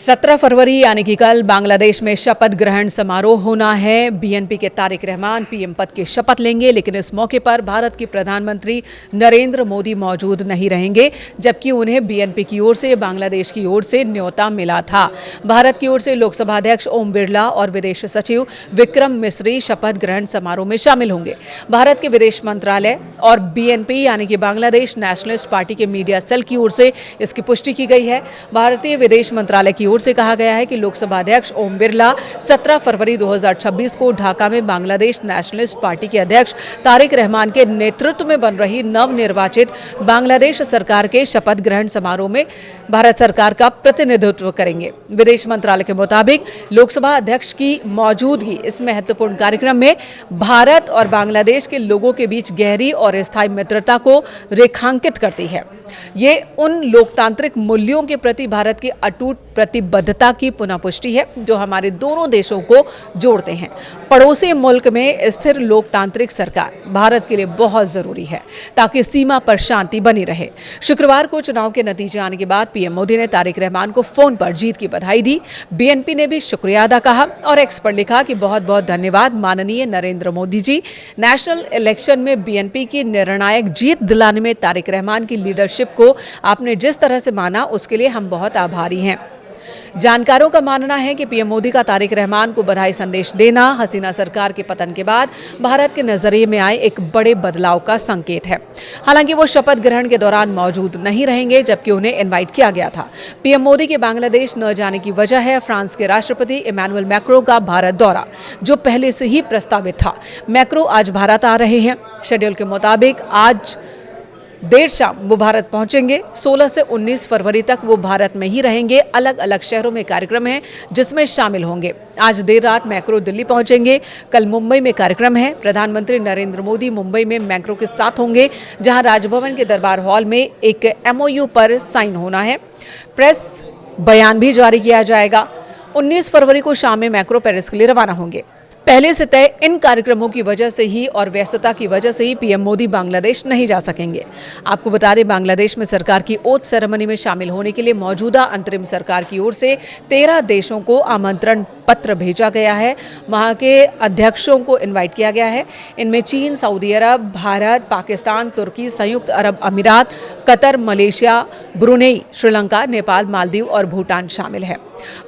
17 फरवरी यानी कि कल बांग्लादेश में शपथ ग्रहण समारोह होना है। बीएनपी के तारिक रहमान पीएम पद की शपथ लेंगे, लेकिन इस मौके पर भारत के प्रधानमंत्री नरेंद्र मोदी मौजूद नहीं रहेंगे, जबकि उन्हें बीएनपी की ओर से बांग्लादेश की ओर से न्योता मिला था। भारत की ओर से लोकसभा अध्यक्ष ओम बिरला और विदेश सचिव विक्रम मिस्री शपथ ग्रहण समारोह में शामिल होंगे। भारत के विदेश मंत्रालय और बीएनपी यानी कि बांग्लादेश नेशनलिस्ट पार्टी के मीडिया सेल की ओर से इसकी पुष्टि की गई है। भारतीय विदेश मंत्रालय की ओर से कहा गया है कि लोकसभा अध्यक्ष ओम बिरला 17 फरवरी 2026 को ढाका में बांग्लादेश नेशनलिस्ट पार्टी के अध्यक्ष तारिक रहमान के नेतृत्व में बन रही नवनिर्वाचित बांग्लादेश सरकार के शपथ ग्रहण समारोह में भारत सरकार का प्रतिनिधित्व करेंगे। विदेश मंत्रालय के मुताबिक लोकसभा अध्यक्ष की मौजूदगी इस महत्वपूर्ण कार्यक्रम में भारत और बांग्लादेश के लोगों के बीच गहरी और स्थायी मित्रता को रेखांकित करती है। ये उन लोकतांत्रिक मूल्यों के प्रति भारत की अटूट प्रतिबद्धता की पुनः पुष्टि है जो हमारे दोनों देशों को जोड़ते हैं। पड़ोसी मुल्क में स्थिर लोकतांत्रिक सरकार भारत के लिए बहुत जरूरी है ताकि सीमा पर शांति बनी रहे। शुक्रवार को चुनाव के नतीजे आने के बाद पीएम मोदी ने तारिक रहमान को फोन पर जीत की बधाई दी। बीएनपी ने भी शुक्रिया अदा कहा और एक्स पर लिखा कि बहुत बहुत धन्यवाद माननीय नरेंद्र मोदी जी। नेशनल इलेक्शन में बीएनपी की निर्णायक जीत दिलाने में तारिक रहमान की लीडरशिप को आपने जिस तरह से माना उसके लिए हम बहुत आभारी हैं। जानकारों का मानना है कि पीएम मोदी का तारिक रहमान को बधाई संदेश देना हसीना सरकार के पतन के बाद भारत के नजरिए में आए एक बड़े बदलाव का संकेत है। हालांकि वो शपथ ग्रहण के दौरान मौजूद नहीं रहेंगे, जबकि उन्हें इनवाइट किया गया था। पीएम मोदी के बांग्लादेश न जाने की वजह है फ्रांस के राष्ट्रपति इमैनुअल मैक्रों का भारत दौरा, जो पहले से ही प्रस्तावित था। मैक्रों आज भारत आ रहे हैं। शेड्यूल के मुताबिक आज देर शाम वो भारत पहुंचेंगे। 16 से 19 फरवरी तक वो भारत में ही रहेंगे। अलग अलग शहरों में कार्यक्रम हैं जिसमें शामिल होंगे। आज देर रात मैक्रो दिल्ली पहुंचेंगे। कल मुंबई में कार्यक्रम है। प्रधानमंत्री नरेंद्र मोदी मुंबई में मैक्रो के साथ होंगे, जहां राजभवन के दरबार हॉल में एक एमओयू पर साइन होना है। प्रेस बयान भी जारी किया जाएगा। 19 फरवरी को शाम में मैक्रो पेरिस के लिए रवाना होंगे। पहले से तय इन कार्यक्रमों की वजह से ही और व्यस्तता की वजह से ही पीएम मोदी बांग्लादेश नहीं जा सकेंगे। आपको बता दें, बांग्लादेश में सरकार की ओथ सेरेमनी में शामिल होने के लिए मौजूदा अंतरिम सरकार की ओर से 13 देशों को आमंत्रण पत्र भेजा गया है। वहाँ के अध्यक्षों को इनवाइट किया गया है। इनमें चीन, सऊदी अरब, भारत, पाकिस्तान, तुर्की, संयुक्त अरब अमीरात, Qatar, Malaysia, Brunei, Sri Lanka, Nepal, Maldives और भूटान शामिल है।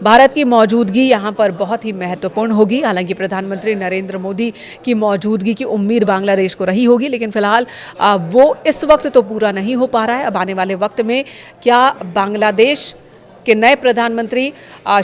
भारत की मौजूदगी यहाँ पर बहुत ही महत्वपूर्ण होगी। हालांकि प्रधानमंत्री नरेंद्र मोदी की मौजूदगी की उम्मीद बांग्लादेश को रही होगी, लेकिन फिलहाल वो इस वक्त तो पूरा नहीं हो पा रहा है। अब आने वाले वक्त में क्या बांग्लादेश कि नए प्रधानमंत्री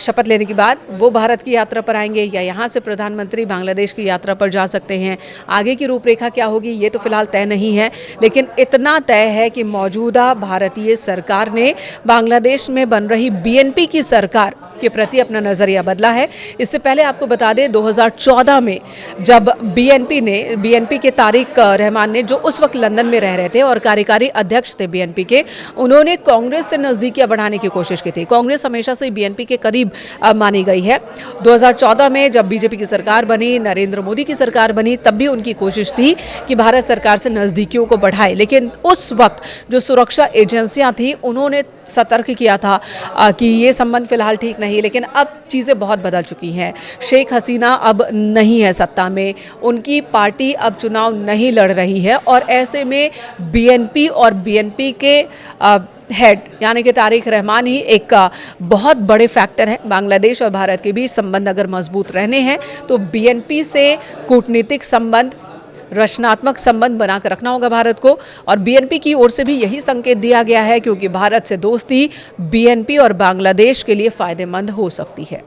शपथ लेने के बाद वो भारत की यात्रा पर आएंगे या यहाँ से प्रधानमंत्री बांग्लादेश की यात्रा पर जा सकते हैं, आगे की रूपरेखा क्या होगी ये तो फिलहाल तय नहीं है। लेकिन इतना तय है कि मौजूदा भारतीय सरकार ने बांग्लादेश में बन रही बीएनपी की सरकार के प्रति अपना नज़रिया बदला है। इससे पहले आपको बता दें 2014 में जब बीएनपी के तारिक रहमान ने, जो उस वक्त लंदन में रह रहे थे और कार्यकारी अध्यक्ष थे बीएनपी के, उन्होंने कांग्रेस से नज़दीकियां बढ़ाने की कोशिश की थी। कांग्रेस हमेशा से बीएनपी के करीब मानी गई है। 2014 में जब बीजेपी की सरकार बनी, नरेंद्र मोदी की सरकार बनी, तब भी उनकी कोशिश थी कि भारत सरकार से नज़दीकियों को बढ़ाए। लेकिन उस वक्त जो सुरक्षा एजेंसियां थी उन्होंने सतर्क किया था कि ये संबंध फिलहाल ठीक नहीं। लेकिन अब चीज़ें बहुत बदल चुकी हैं। शेख हसीना अब नहीं है सत्ता में, उनकी पार्टी अब चुनाव नहीं लड़ रही है और ऐसे में बीएनपी और बीएनपी के हेड यानी कि तारिक रहमान ही एक बहुत बड़े फैक्टर है। बांग्लादेश और भारत के बीच संबंध अगर मजबूत रहने हैं तो बीएनपी से कूटनीतिक संबंध, रचनात्मक संबंध बनाकर रखना होगा भारत को। और बीएनपी की ओर से भी यही संकेत दिया गया है, क्योंकि भारत से दोस्ती बीएनपी और बांग्लादेश के लिए फायदेमंद हो सकती है।